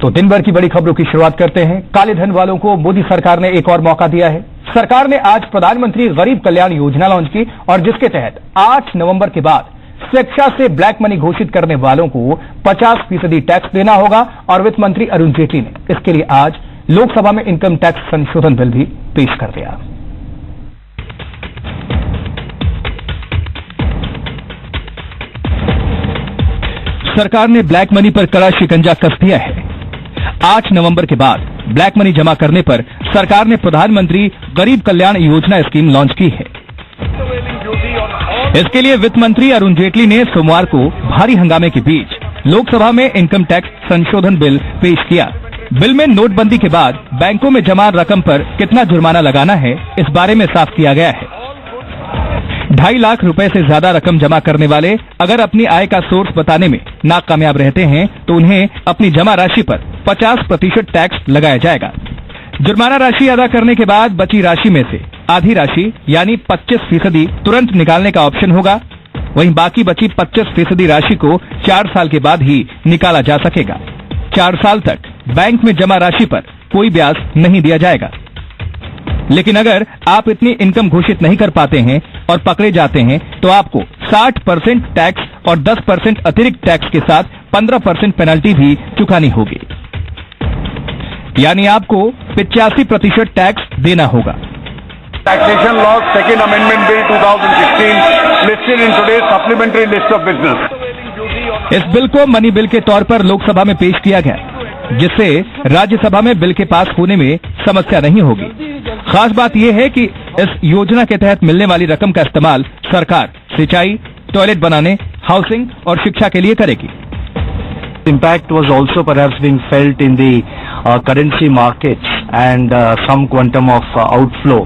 तो दिन भर की बड़ी खबरों की शुरुआत करते हैं। काले धन वालों को मोदी सरकार ने एक और मौका दिया है। सरकार ने आज प्रधानमंत्री गरीब कल्याण योजना लॉन्च की और जिसके तहत 8 नवंबर के बाद स्वेच्छा से ब्लैक मनी घोषित करने वालों को 50% टैक्स देना होगा और वित्त मंत्री अरुण जेटली ने इसके लिए आज लोकसभा में इनकम टैक्स संशोधन बिल भी पेश कर दिया। सरकार ने ब्लैक मनी पर कड़ा शिकंजा कस दिया है। 8 नवंबर के बाद ब्लैक मनी जमा करने पर सरकार ने प्रधानमंत्री गरीब कल्याण योजना स्कीम लॉन्च की है। इसके लिए वित्त मंत्री अरुण जेटली ने सोमवार को भारी हंगामे के बीच लोकसभा में इनकम टैक्स संशोधन बिल पेश किया। बिल में नोटबंदी के बाद बैंकों में जमा रकम पर कितना जुर्माना लगाना है, इस बारे में साफ किया गया है। 2.5 लाख रुपए से ज्यादा रकम जमा करने वाले अगर अपनी आय का सोर्स बताने में नाकामयाब रहते हैं तो उन्हें अपनी जमा राशि पर 50% टैक्स लगाया जाएगा। जुर्माना राशि अदा करने के बाद बची राशि में से आधी राशि यानी 25% तुरंत निकालने का ऑप्शन होगा। वहीं बाकी बची 25% राशि को 4 साल के बाद ही निकाला जा सकेगा। 4 साल तक बैंक में जमा राशि पर कोई ब्याज नहीं दिया जाएगा। लेकिन अगर आप इतनी इनकम घोषित नहीं कर पाते हैं और पकड़े जाते हैं तो आपको 60% टैक्स और 10% अतिरिक्त टैक्स के साथ 15% पेनल्टी भी चुकानी होगी, यानी आपको 85% टैक्स देना होगा। Taxation Law Second Amendment Bill 2016 listed in today's supplementary list of business। इस बिल को मनी बिल के तौर पर लोकसभा में पेश किया गया, जिससे राज्यसभा में बिल के पास होने में समस्या नहीं होगी। खास बात यह है कि इस योजना के तहत मिलने वाली रकम का इस्तेमाल सरकार सिंचाई, टॉयलेट बनाने, हाउसिंग और शिक्षा के लिए करेगी। Impact was also perhaps being felt in the currency markets and some quantum of outflow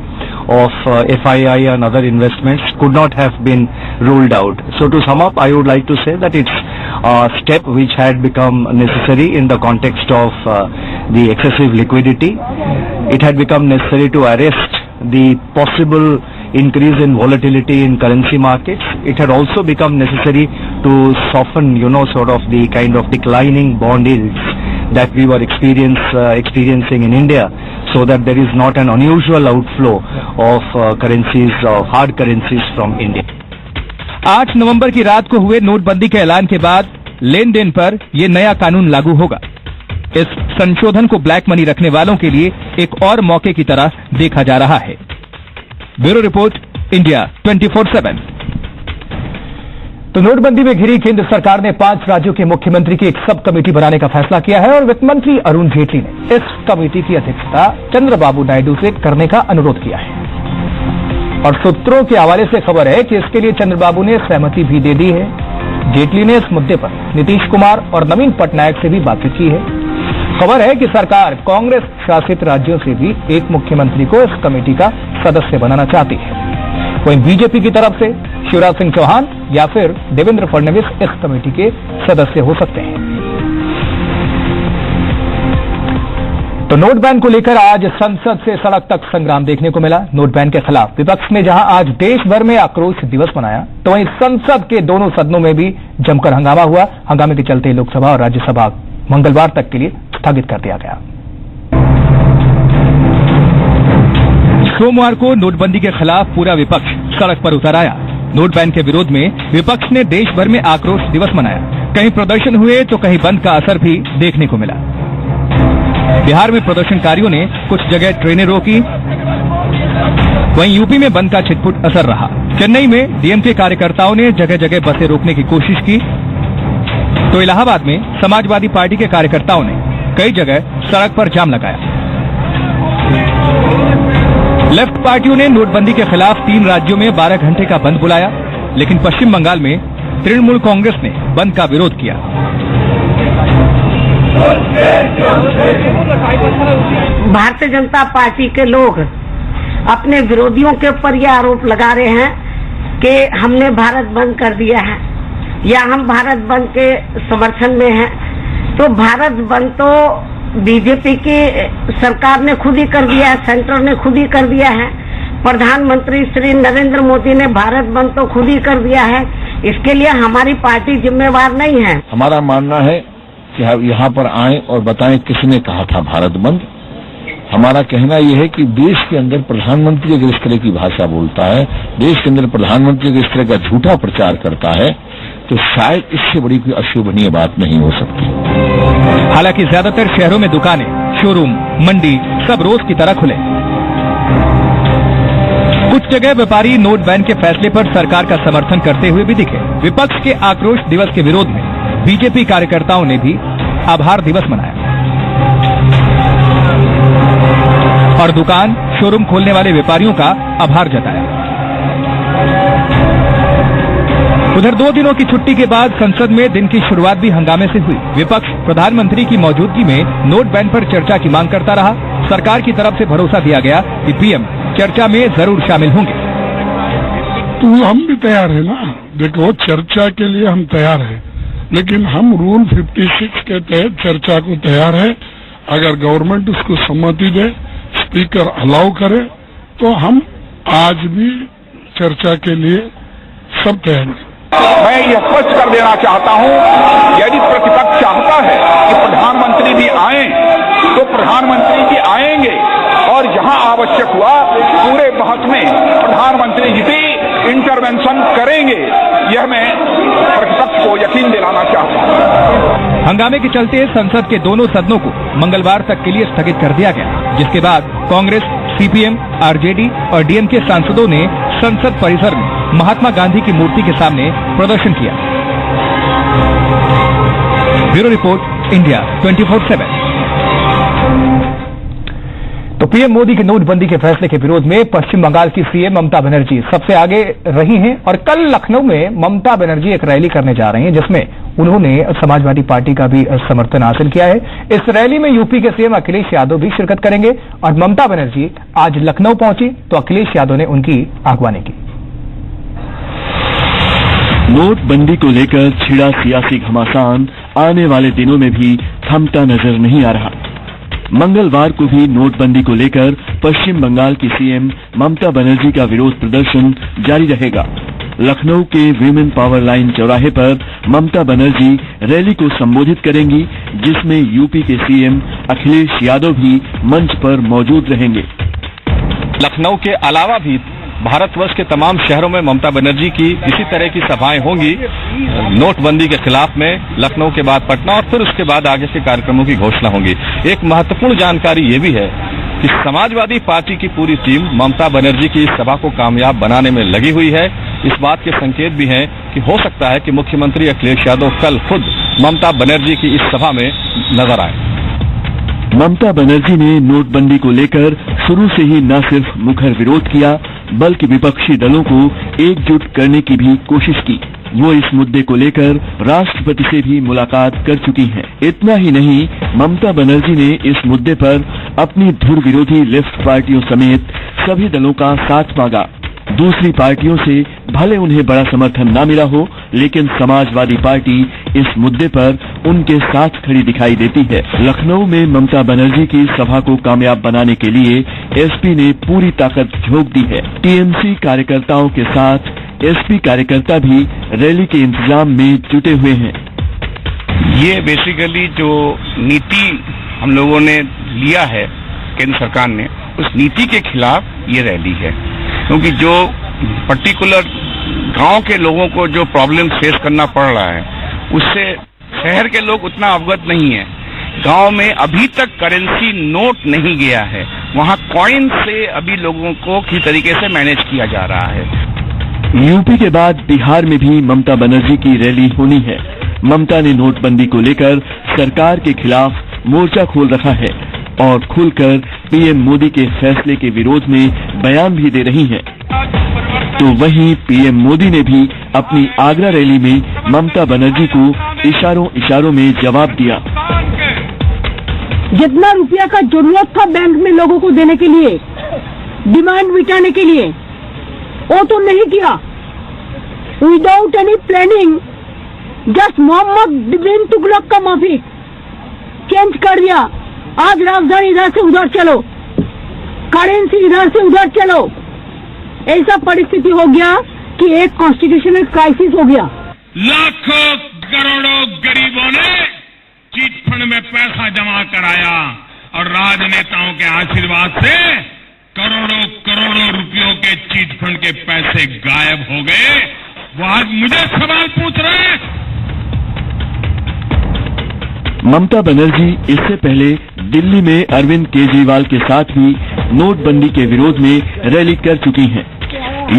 of FII and other investments could not have been ruled out. So to sum up, I would like to say that it's a step which had become necessary in the context of the excessive liquidity. It had become necessary to arrest the possible increase in volatility in currency markets. It had also become necessary to soften, sort of the kind of declining bond yields that we were experiencing in India, so that there is not an unusual outflow of currencies, of hard currencies from India. 8 नवंबर की रात को हुए नोटबंदी के ऐलान के बाद लेन then पर यह नया कानून लागू होगा। इस संशोधन को ब्लैक मनी रखने वालों के लिए एक और मौके की तरह देखा जा रहा है। Bureau report, India 24/7। तो नोटबंदी में घिरी केंद्र सरकार ने 5 राज्यों के मुख्यमंत्री की एक सब कमेटी बनाने का फैसला किया है और वित्त मंत्री अरुण जेटली ने इस कमेटी की अध्यक्षता चंद्रबाबू नायडू से करने का अनुरोध किया है। और सूत्रों के हवाले से खबर है कि इसके लिए चंद्रबाबू ने सहमति भी दे दी है। जेटली ने इस मुद्दे पर नीतीश कुमार और नवीन पटनायक से भी बातचीत की है। खबर है कि सरकार कांग्रेस शासित राज्यों से भी एक मुख्यमंत्री को इस कमेटी का सदस्य बनाना चाहती है। वहीं बीजेपी की तरफ से शिवराज सिंह चौहान या फिर देवेंद्र फडणवीस इस कमेटी के सदस्य हो सकते हैं। तो नोट बैन को लेकर आज संसद से सड़क तक संग्राम देखने को मिला। नोट बैन के खिलाफ विपक्ष ने जहां आज देश भर में आक्रोश दिवस मनाया, तो वहीं संसद के दोनों सदनों में भी जमकर हंगामा हुआ। हंगामे के चलते लोकसभा और राज्यसभा मंगलवार तक के लिए स्थगित कर दिया गया। सोमवार को नोटबंदी के खिलाफ पूरा विपक्ष सड़क पर उतर आया। नोट बैन के विरोध में विपक्ष ने देश भर में आक्रोश दिवस मनाया। कहीं प्रदर्शन हुए तो कहीं बंद का असर भी देखने को मिला। बिहार में प्रदर्शनकारियों ने कुछ जगह ट्रेनें रोकी, वहीं यूपी में बंद का छिटपुट असर रहा। चेन्नई में डीएमके कार्यकर्ताओं ने जगह जगह बसें रोकने की कोशिश की, तो इलाहाबाद में समाजवादी पार्टी के कार्यकर्ताओं ने कई जगह सड़क पर जाम लगाया। लेफ्ट पार्टियों ने नोटबंदी के खिलाफ 3 राज्यों में 12 घंटे का बंद बुलाया, लेकिन पश्चिम बंगाल में तृणमूल कांग्रेस ने बंद का विरोध किया। भारतीय जनता पार्टी के लोग अपने विरोधियों के ऊपर यह आरोप लगा रहे हैं कि हमने भारत बंद कर दिया है या हम भारत बंद के समर्थन में हैं। तो भारत बंद तो बीजेपी की सरकार ने खुद ही कर दिया है, सेंटर ने खुद ही कर दिया है। प्रधानमंत्री श्री नरेंद्र मोदी ने भारत बंद तो खुद ही कर दिया है। इसके लिए हमारी पार्टी जिम्मेवार नहीं है। हमारा मानना है कि यहाँ पर आए और बताएं किसने कहा था भारत बंद। हमारा कहना यह है कि देश के अंदर प्रधानमंत्री अगर इस तरह की भाषा बोलता है, देश के अंदर प्रधानमंत्री अगर इस तरह का झूठा प्रचार करता है, तो शायद इससे बड़ी कोई अशोभनीय बात नहीं हो सकती। हालांकि ज्यादातर शहरों में दुकानें, शोरूम, मंडी सब रोज की तरह खुले। कुछ जगह व्यापारी नोट बैन के फैसले पर सरकार का समर्थन करते हुए भी दिखे। विपक्ष के आक्रोश दिवस के विरोध में बीजेपी कार्यकर्ताओं ने भी आभार दिवस मनाया और दुकान, शोरूम खोलने वाले व्यापारियों का आभार जताया। उधर 2 दिनों की छुट्टी के बाद संसद में दिन की शुरुआत भी हंगामे से हुई। विपक्ष प्रधानमंत्री की मौजूदगी में नोट बैन पर चर्चा की मांग करता रहा। सरकार की तरफ से भरोसा दिया गया कि पीएम चर्चा में जरूर शामिल होंगे। तो हम भी तैयार है ना, देखो चर्चा के लिए हम तैयार हैं, लेकिन हम रूल 56 के तहत चर्चा को तैयार है। अगर गवर्नमेंट उसको सम्मति दे, स्पीकर अलाउ करे, तो हम आज भी चर्चा के लिए सब तैयार हैं। मैं यह स्पष्ट कर देना चाहता हूं, यदि प्रतिपक्ष चाहता है कि प्रधानमंत्री भी आए, तो प्रधानमंत्री जी आएंगे और जहां आवश्यक हुआ पूरे बहस में प्रधानमंत्री जी भी इंटरवेंशन करेंगे। यह मैं प्रतिपक्ष को यकीन दिलाना चाहता हूं। हंगामे के चलते संसद के दोनों सदनों को मंगलवार तक के लिए स्थगित कर दिया गया, जिसके बाद कांग्रेस, सीपीएम, आरजेडी और डीएमके सांसदों ने संसद परिसर में महात्मा गांधी की मूर्ति के सामने प्रदर्शन किया। Bureau report, India 24/7। तो पीएम मोदी के नोटबंदी के फैसले के विरोध में पश्चिम बंगाल की सीएम ममता बनर्जी सबसे आगे रही हैं और कल लखनऊ में ममता बनर्जी एक रैली करने जा रही हैं, जिसमें उन्होंने समाजवादी पार्टी का भी समर्थन हासिल किया है। इस रैली में यूपी के सीएम अखिलेश यादव भी शिरकत करेंगे और ममता बनर्जी आज लखनऊ पहुंची तो अखिलेश यादव ने उनकी अगवानी की। नोटबंदी को लेकर छिड़ा सियासी घमासान आने वाले दिनों में भी थमता नजर नहीं आ रहा। मंगलवार को भी नोटबंदी को लेकर पश्चिम बंगाल की सीएम ममता बनर्जी का विरोध प्रदर्शन जारी रहेगा। लखनऊ के वीमेन पावर लाइन चौराहे पर ममता बनर्जी रैली को संबोधित करेंगी, जिसमें यूपी के सीएम अखिलेश यादव भी मंच पर मौजूद रहेंगे। लखनऊ के अलावा भी भारतवर्ष के तमाम शहरों में ममता बनर्जी की इसी तरह की सभाएं होंगी नोटबंदी के खिलाफ में। लखनऊ के बाद पटना और फिर उसके बाद आगे के कार्यक्रमों की घोषणा होगी। एक महत्वपूर्ण जानकारी ये भी है कि समाजवादी पार्टी की पूरी टीम ममता बनर्जी की इस सभा को कामयाब बनाने में लगी हुई है। इस बात के संकेत भी हैं कि हो सकता है कि मुख्यमंत्री अखिलेश यादव कल खुद ममता बनर्जी की इस सभा में नजर आए। ममता बनर्जी ने नोटबंदी को लेकर शुरू से ही न सिर्फ मुखर विरोध किया, बल्कि विपक्षी दलों को एकजुट करने की भी कोशिश की। वो इस मुद्दे को लेकर राष्ट्रपति से भी मुलाकात कर चुकी हैं। इतना ही नहीं, ममता बनर्जी ने इस मुद्दे पर अपनी धुर विरोधी लेफ्ट पार्टियों समेत सभी दलों का साथ मांगा। दूसरी पार्टियों से भले उन्हें बड़ा समर्थन न मिला हो, लेकिन समाजवादी पार्टी इस मुद्दे पर उनके साथ खड़ी दिखाई देती है। लखनऊ में ममता बनर्जी की सभा को कामयाब बनाने के लिए एसपी ने पूरी ताकत झोंक दी है। टीएमसी कार्यकर्ताओं के साथ एसपी कार्यकर्ता भी रैली के इंतजाम में जुटे हुए हैं। ये बेसिकली जो नीति हम लोगों ने लिया है केंद्र सरकार ने, उस नीति के खिलाफ ये रैली है, क्योंकि जो पर्टिकुलर गांव के लोगों को जो प्रॉब्लम फेस करना पड़ रहा है, उससे शहर के लोग उतना अवगत नहीं है। गांव में अभी तक करेंसी नोट नहीं गया है, वहां कॉइन से अभी लोगों को किस तरीके से मैनेज किया जा रहा है। यूपी के बाद बिहार में भी ममता बनर्जी की रैली होनी है। ममता ने नोटबंदी को लेकर सरकार के खिलाफ मोर्चा खोल रखा है और खुलकर पीएम मोदी के फैसले के विरोध में बयान भी दे रही हैं। तो वहीं पीएम मोदी ने भी अपनी आगरा रैली में ममता बनर्जी को इशारों इशारों में जवाब दिया। जितना रुपया का जरूरत था बैंक में लोगों को देने के लिए, डिमांड मिटाने के लिए, वो तो नहीं किया। Without any planning just Mohammad bin Tughlaq का माफी चेंज कर दिया। आज राजधानी इधर से उधर चलो, करेंसी इधर से उधर चलो, ऐसा परिस्थिति हो गया कि एक कॉन्स्टिट्यूशनल क्राइसिस हो गया। लाखों करोड़ों गरीबों ने पैसा जमा कराया और राजनेताओं के आशीर्वाद से करोड़ों करोड़ों रुपयों के चीट फंड के पैसे गायब हो गए। वो आज मुझे सवाल पूछ रहे हैं। ममता बनर्जी इससे पहले दिल्ली में अरविंद केजरीवाल के साथ भी नोटबंदी के विरोध में रैली कर चुकी हैं।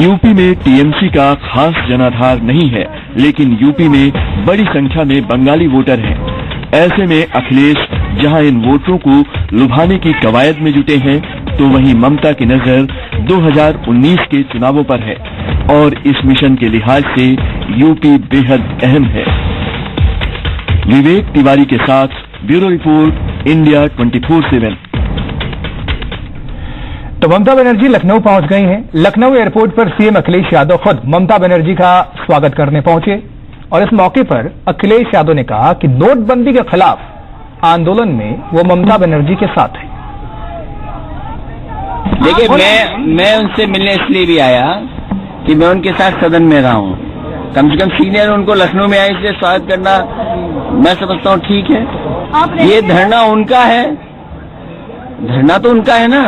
यूपी में टीएमसी का खास जनाधार नहीं है, लेकिन यूपी में बड़ी संख्या में बंगाली वोटर हैं। ऐसे में अखिलेश जहां इन वोटरों को लुभाने की कवायद में जुटे हैं, तो वहीं ममता की नजर 2019 के चुनावों पर है और इस मिशन के लिहाज से यूपी बेहद अहम है। विवेक तिवारी के साथ ब्यूरो रिपोर्ट, इंडिया 24/7। तो ममता बनर्जी लखनऊ पहुंच गई हैं। लखनऊ एयरपोर्ट पर सीएम अखिलेश यादव खुद ममता बनर्जी का स्वागत करने पहुंचे और इस मौके पर अखिलेश यादव ने कहा कि नोटबंदी के खिलाफ आंदोलन में वो ममता बनर्जी के साथ है। देखिए, मैं उनसे मिलने इसलिए भी आया कि मैं उनके साथ सदन में रहा हूं। कम से कम सीनियर उनको लखनऊ में आए, इसलिए स्वागत करना मैं समझता हूं ठीक है। ये धरना उनका है, धरना तो उनका है ना,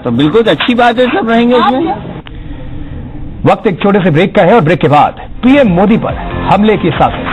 तो बिल्कुल अच्छी बात है, सब रहेंगे उसमें। वक्त एक छोटे से ब्रेक का है और ब्रेक के बाद पीएम मोदी पर हमले की साजिश।